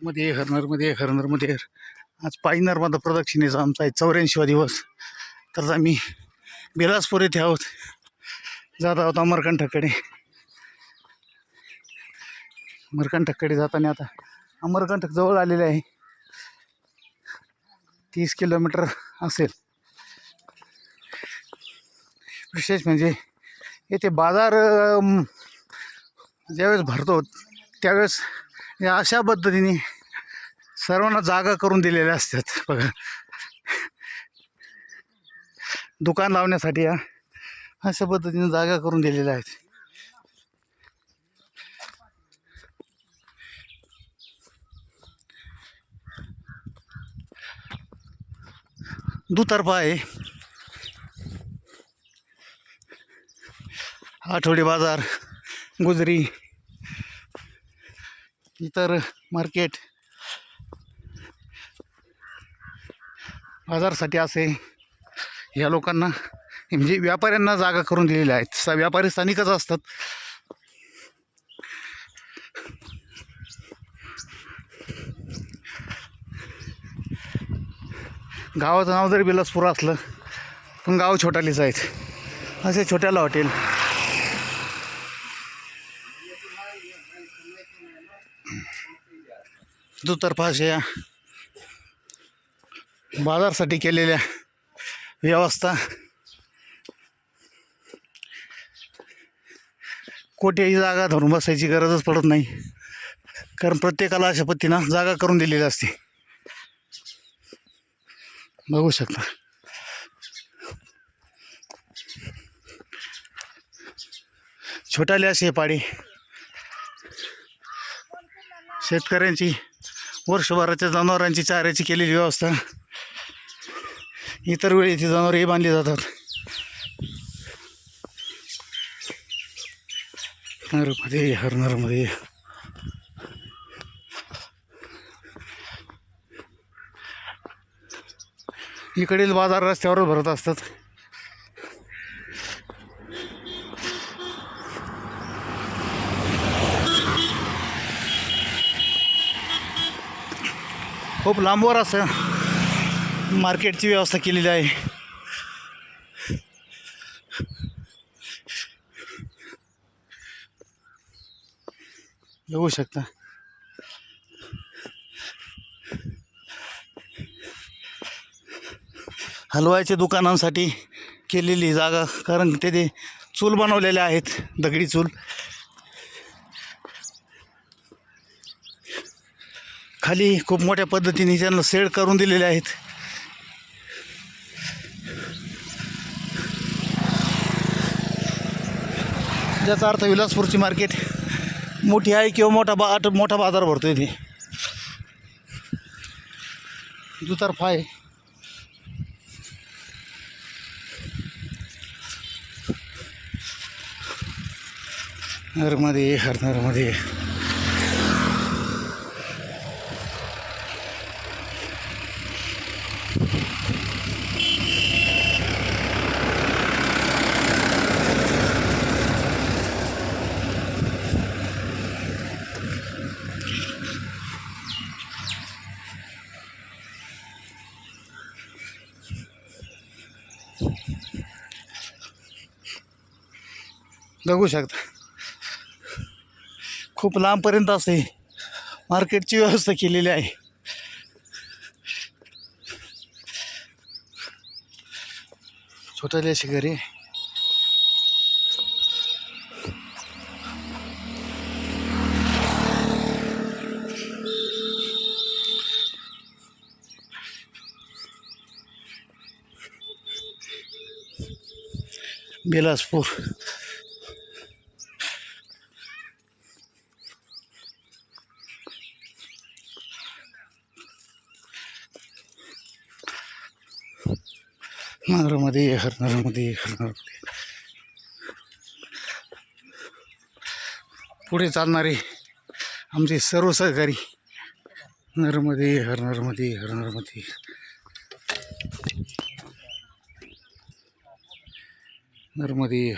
मध्ये हर. आज पायी नर्मदा प्रदक्षिणेचा आमचा 84वा दिवस. तर आम्ही बिलासपूर येथे आहोत, जात आहोत अमरकंटककडे. अमरकंटककडे जाताना आता अमरकंटक जवळ आलेले आहे. 30 किलोमीटर असेल. विशेष म्हणजे येथे बाजार ज्यावेळेस भरतो त्यावेळेस या अशा पद्धतीने सर्वांना जागा करून दिलेल्या असतात बघा, दुकान लावण्यासाठी. या अशा पद्धतीने जागा करून दिलेल्या आहेत. दुतर्फा आहे. आठवडी बाजार, गुजरी, इतर मार्केट बाजारसाठी असे या लोकांना म्हणजे व्यापाऱ्यांना जागा करून दिलेल्या आहेत. व्यापारी स्थानिकच असतात. गावाचं नाव जरी बिलासपूर असलं पण गाव छोटालीच आहेत. असे छोट्याला हॉटेल. दुतर्फा अशा बाजारसाठी केलेल्या व्यवस्था. कोठेही जागा धरून बसायची गरजच पडत नाही, कारण प्रत्येकाला अशा पद्धतीनं जागा करून दिलेली असते. बघू शकता. छोटाले असे पाडी शेतकऱ्यांची वर्षभराच्या जनावरांची चाऱ्याची केलेली व्यवस्था. इतर वेळी ती जनावरही बांधली जातात. नरमध्ये इकडील बाजार रस्त्यावरच भरत असतात. खूप लांबवर असं मार्केटची व्यवस्था केलेली आहे. बघू शकता. हलवायच्या दुकानांसाठी केलेली जागा, कारण ते चूल बनवलेल्या आहेत, दगडी चूल. खाली खूप मोठ्या पद्धतीने त्यांना सेड करून दिलेले आहेत. ज्याचा अर्थ विलासपूरची मार्केट मोठी आहे किंवा मोठा बाजार भरतो इथे. दुतर्फा आहे. नरमध्ये बघू शकता. खूप लांबपर्यंत असे मार्केटची व्यवस्था केलेली आहे. छोटाले अशी घरे. बिलासपूर नरमध्ये पुढे चालणारे आमचे सर्व सहकारी. नरमध्ये